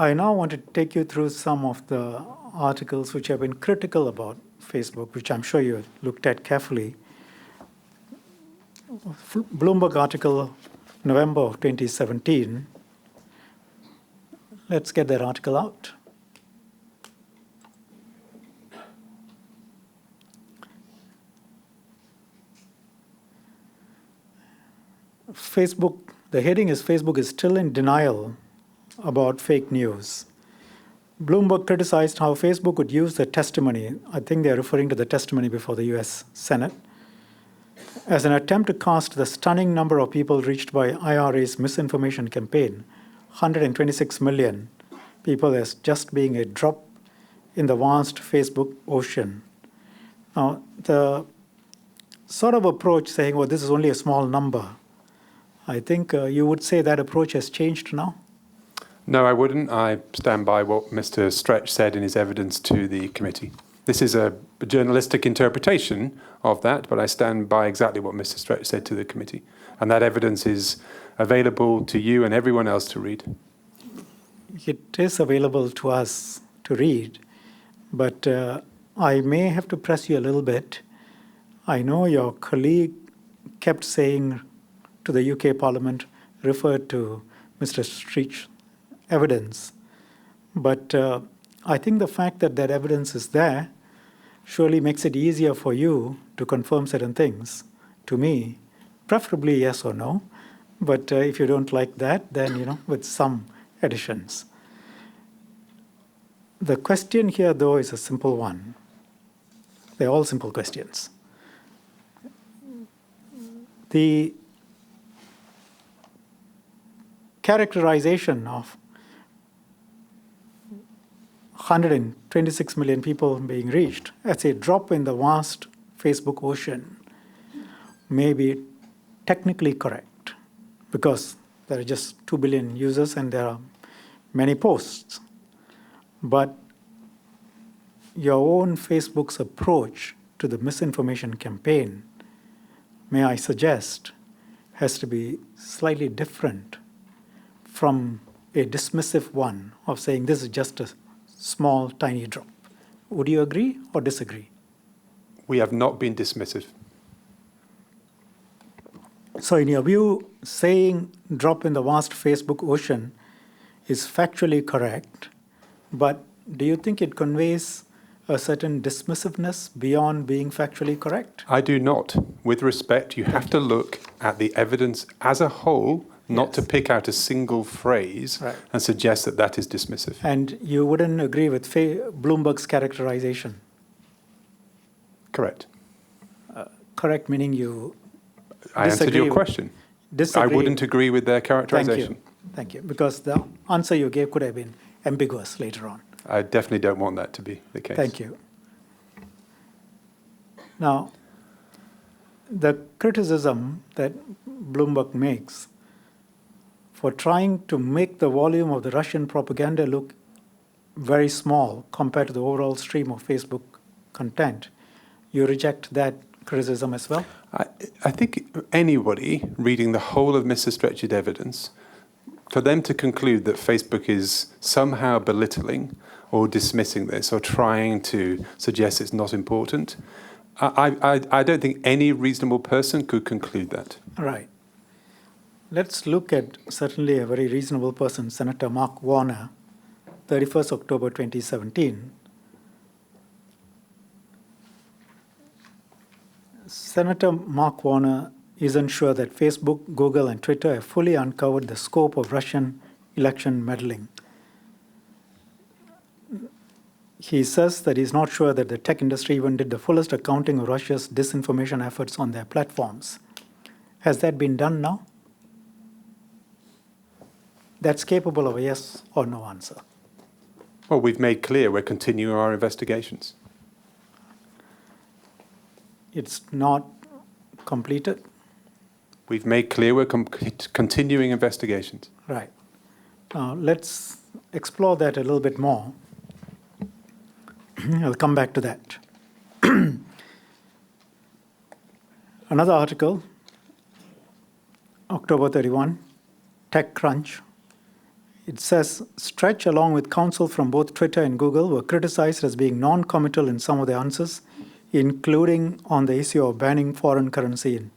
I now want to take you through some of the articles which have been critical about Facebook, which I'm sure you looked at carefully. Bloomberg article, November of 2017. Let's get that article out. Facebook, the heading is Facebook is still in denial about fake news. Bloomberg criticized how Facebook would use the testimony, I think they're referring to the testimony before the US Senate, as an attempt to cast the stunning number of people reached by IRA's misinformation campaign, 126 million people, as just being a drop in the vast Facebook ocean. Now, the sort of approach saying, well, this is only a small number, I think you would say that approach has changed now? No, I wouldn't. I stand by what Mr. Stretch said in his evidence to the committee. This is a journalistic interpretation of that, but I stand by exactly what Mr. Stretch said to the committee. And that evidence is available to you and everyone else to read. It is available to us to read, but I may have to press you a little bit. I know your colleague kept saying to the UK Parliament, referred to Mr. Stretch's evidence. But I think the fact that that evidence is there surely makes it easier for you to confirm certain things to me, preferably yes or no. But if you don't like that, then, with some additions. The question here, though, is a simple one. They're all simple questions. The characterization of 126 million people being reached as a drop in the vast Facebook ocean may be technically correct because there are just 2 billion users and there are many posts. But your own Facebook's approach to the misinformation campaign, may I suggest, has to be slightly different from a dismissive one of saying this is just a small, tiny drop. Would you agree or disagree? We have not been dismissive. So in your view, saying drop in the vast Facebook ocean is factually correct, but do you think it conveys a certain dismissiveness beyond being factually correct? I do not. With respect, you have to look at the evidence as a whole, not to pick out a single phrase and suggest that that is dismissive. And you wouldn't agree with Bloomberg's characterization? Correct. Correct meaning you I answered your question. Disagree. I wouldn't agree with their characterization. Thank you. Because the answer you gave could have been ambiguous later on. I definitely don't want that to be the case. Thank you. Now, the criticism that Bloomberg makes for trying to make the volume of the Russian propaganda look very small compared to the overall stream of Facebook content, you reject that criticism as well? I think anybody reading the whole of Mr. Stretch's evidence, for them to conclude that Facebook is somehow belittling or dismissing this or trying to suggest it's not important, I don't think any reasonable person could conclude that. Right. Let's look at certainly a very reasonable person, Senator Mark Warner, 31st October 2017. Senator Mark Warner isn't sure that Facebook, Google, and Twitter have fully uncovered the scope of Russian election meddling. He says that he's not sure that the tech industry even did the fullest accounting of Russia's disinformation efforts on their platforms. Has that been done now? That's capable of a yes or no answer. Well, we've made clear we're continuing our investigations. It's not completed? We've made clear we're continuing investigations. Right. Now, let's explore that a little bit more. I'll come back to that. Another article, October 31, TechCrunch. It says, Stretch, along with counsel from both Twitter and Google, were criticized as being non-committal in some of the answers, including on the issue of banning foreign currency in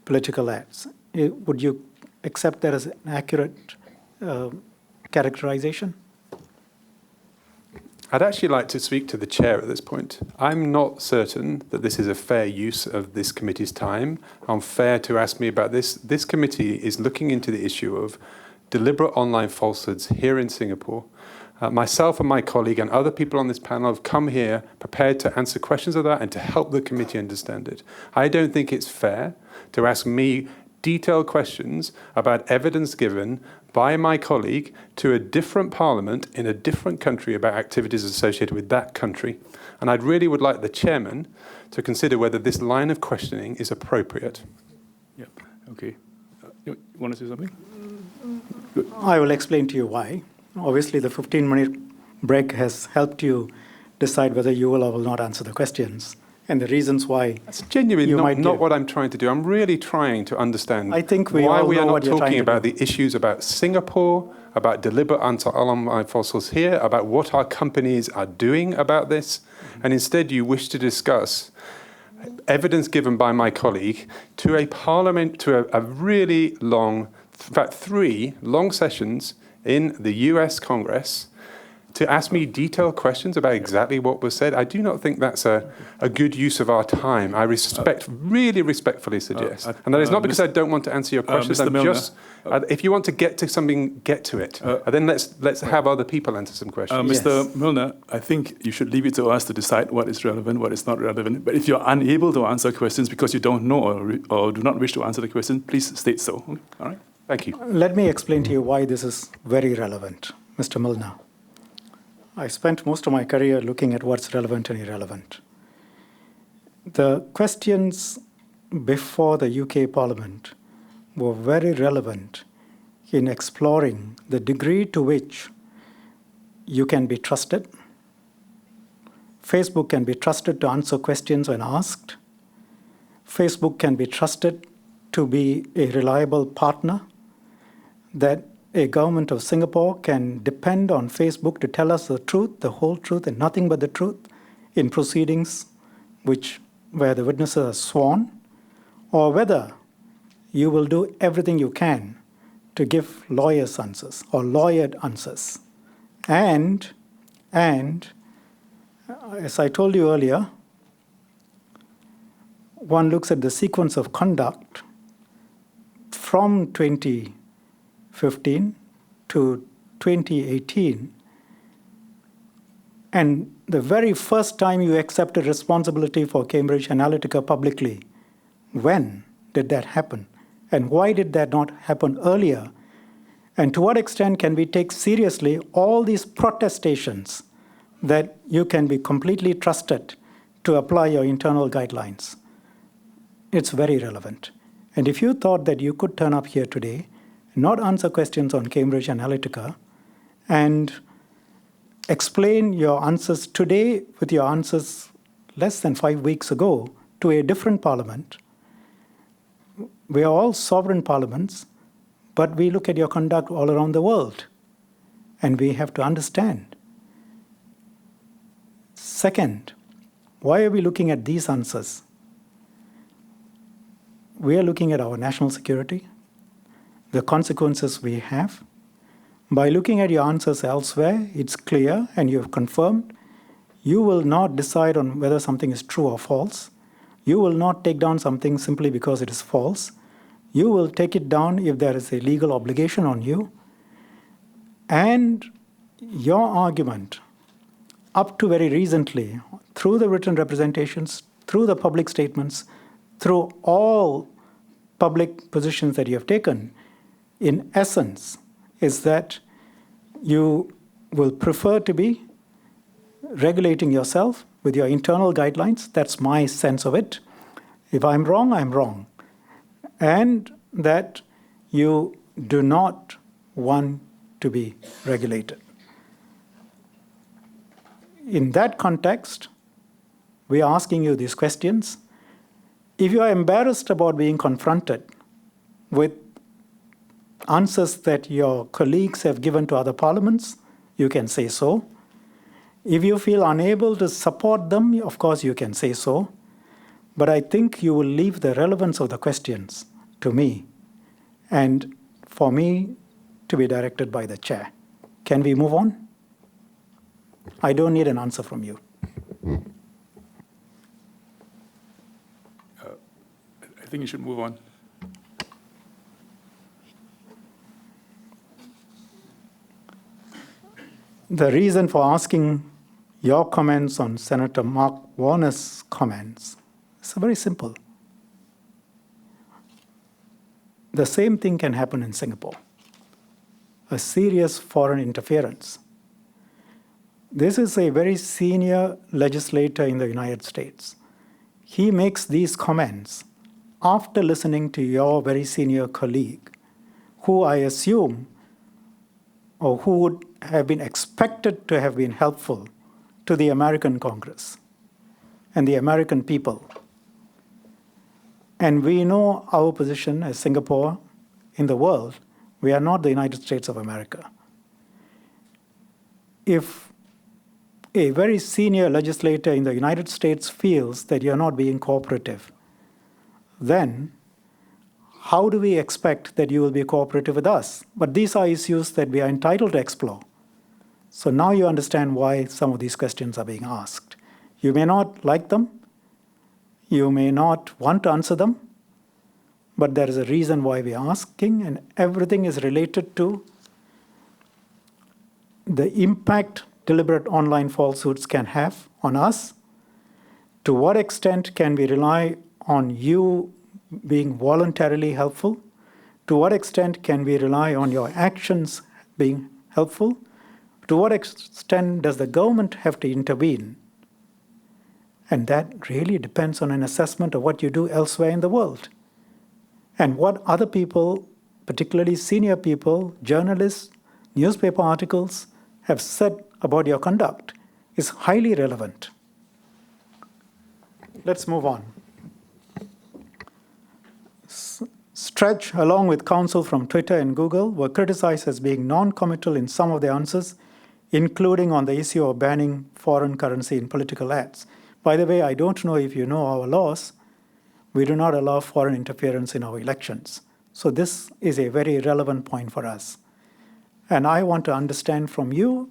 political ads. Would you accept that as an accurate characterization? I'd actually like to speak to the chair at this point. I'm not certain that this is a fair use of this committee's time. Unfair to ask me about this. This committee is looking into the issue of deliberate online falsehoods here in Singapore. Myself and my colleague and other people on this panel have come here prepared to answer questions of that and to help the committee understand it. I don't think it's fair to ask me detailed questions about evidence given by my colleague to a different parliament in a different country about activities associated with that country. And I really would like the chairman to consider whether this line of questioning is appropriate. Yeah. Okay. You want to say something? I will explain to you why. Obviously, the 15-minute break has helped you decide whether you will or will not answer the questions. And the reasons why. That's genuinely not what I'm trying to do. I'm really trying to understand why we are not talking about the issues about Singapore, about deliberate online falsehoods here, about what our companies are doing about this. And instead you wish to discuss evidence given by my colleague to a parliament, to a really long, in fact 3 long sessions in the US Congress, to ask me detailed questions about exactly what was said. I do not think that's a good use of our time. I really respectfully suggest. And that is not because I don't want to answer your questions. Mr. I'm Milner, just, if you want to get to something, get to it. Then let's have other people answer some questions. Mr. Milner, I think you should leave it to us to decide what is relevant, what is not relevant. But if you're unable to answer questions because you don't know or do not wish to answer the question, please state so. Okay? All right? Thank you. Let me explain to you why this is very relevant, Mr. Milner. I spent most of my career looking at what's relevant and irrelevant. The questions before the UK Parliament were very relevant in exploring the degree to which you can be trusted. Facebook can be trusted to answer questions when asked. Facebook can be trusted to be a reliable partner, that a government of Singapore can depend on Facebook to tell us the truth, the whole truth, and nothing but the truth in proceedings where the witnesses are sworn, or whether you will do everything you can to give lawyers' answers or lawyered answers. And as I told you earlier, one looks at the sequence of conduct from 2015 to 2018, and the very first time you accepted responsibility for Cambridge Analytica publicly, when did that happen? And why did that not happen earlier? And to what extent can we take seriously all these protestations that you can be completely trusted to apply your internal guidelines? It's very relevant. And if you thought that you could turn up here today, not answer questions on Cambridge Analytica, and explain your answers today with your answers less than 5 weeks ago to a different parliament. We are all sovereign parliaments, but we look at your conduct all around the world, and we have to understand. Second, why are we looking at these answers? We are looking at our national security, the consequences we have. By looking at your answers elsewhere, it's clear, and you have confirmed, you will not decide on whether something is true or false. You will not take down something simply because it is false. You will take it down if there is a legal obligation on you. And your argument, up to very recently, through the written representations, through the public statements, through all public positions that you have taken, in essence, is that you will prefer to be regulating yourself with your internal guidelines. That's my sense of it. If I'm wrong, I'm wrong. And that you do not want to be regulated. In that context, we are asking you these questions. If you are embarrassed about being confronted with answers that your colleagues have given to other parliaments, you can say so. If you feel unable to support them, of course you can say so. But I think you will leave the relevance of the questions to me and for me to be directed by the chair. Can we move on? I don't need an answer from you. I think you should move on. The reason for asking your comments on Senator Mark Warner's comments is very simple. The same thing can happen in Singapore. A serious foreign interference. This is a very senior legislator in the United States. He makes these comments after listening to your very senior colleague, who I assume, or who would have been expected to have been helpful to the American Congress and the American people. And we know our position as Singapore in the world. We are not the United States of America. If a very senior legislator in the United States feels that you're not being cooperative, then how do we expect that you will be cooperative with us? But these are issues that we are entitled to explore. So now you understand why some of these questions are being asked. You may not like them, you may not want to answer them, but there is a reason why we are asking, and everything is related to the impact deliberate online falsehoods can have on us. To what extent can we rely on you being voluntarily helpful? To what extent can we rely on your actions being helpful? To what extent does the government have to intervene? And that really depends on an assessment of what you do elsewhere in the world. And what other people, particularly senior people, journalists, newspaper articles, have said about your conduct is highly relevant. Let's move on. Stretch, along with counsel from Twitter and Google, were criticized as being non-committal in some of their answers, including on the issue of banning foreign currency in political ads. By the way, I don't know if you know our laws. We do not allow foreign interference in our elections. So this is a very relevant point for us. And I want to understand from you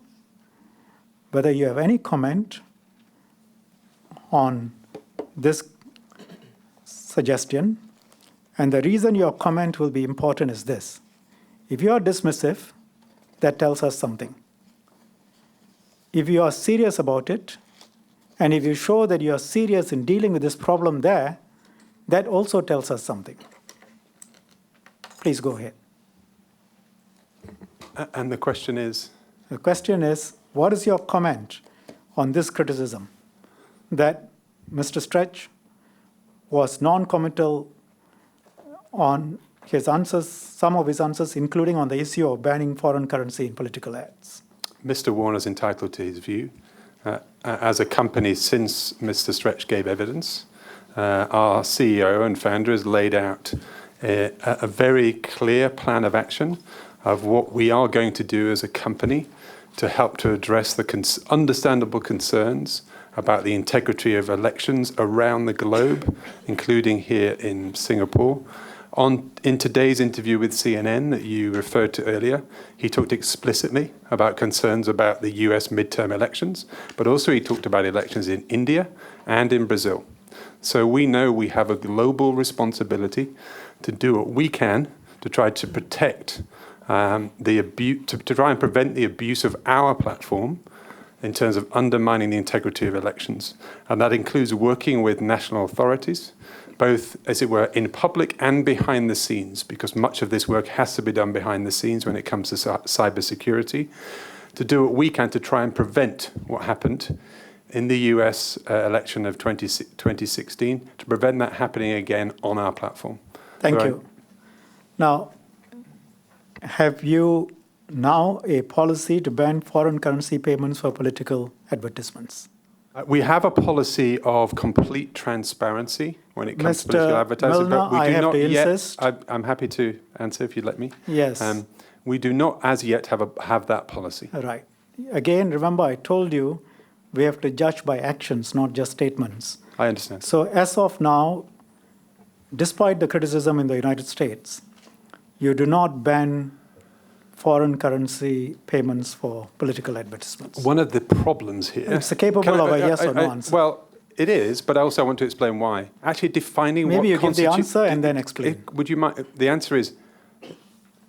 whether you have any comment on this suggestion. And the reason your comment will be important is this. If you are dismissive, that tells us something. If you are serious about it, and if you show that you are serious in dealing with this problem there, that also tells us something. Please go ahead. And the question is? The question is, what is your comment on this criticism that Mr. Stretch was non-committal on his answers, some of his answers, including on the issue of banning foreign currency in political ads? Mr. Warner's entitled to his view. As a company, since Mr. Stretch gave evidence, our CEO and founder has laid out a very clear plan of action of what we are going to do as a company to help to address the understandable concerns about the integrity of elections around the globe, including here in Singapore. In today's interview with CNN that you referred to earlier, he talked explicitly about concerns about the US midterm elections, but also he talked about elections in India and in Brazil. So we know we have a global responsibility to do what we can to try to protect to try and prevent the abuse of our platform in terms of undermining the integrity of elections. And that includes working with national authorities, both, as it were, in public and behind the scenes, because much of this work has to be done behind the scenes when it comes to cybersecurity, to do what we can to try and prevent what happened in the US election of 2016, to prevent that happening again on our platform. Thank you. Now, have you now a policy to ban foreign currency payments for political advertisements? We have a policy of complete transparency when it comes to Mr. political advertising, Milner, but we I do have not to yet. insist. I'm happy to answer if you'd let me. Yes. We do not as yet have that policy. Right. Again, remember, I told you we have to judge by actions, not just statements. I understand. So as of now, despite the criticism in the United States, you do not ban foreign currency payments for political advertisements. One of the problems here. It's capable Can I- of a yes or no answer. Well, it is, but I also want to explain why. Actually, defining Maybe what you give the constitutes- answer and then explain. Would you mind? The answer is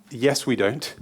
yes, we don't.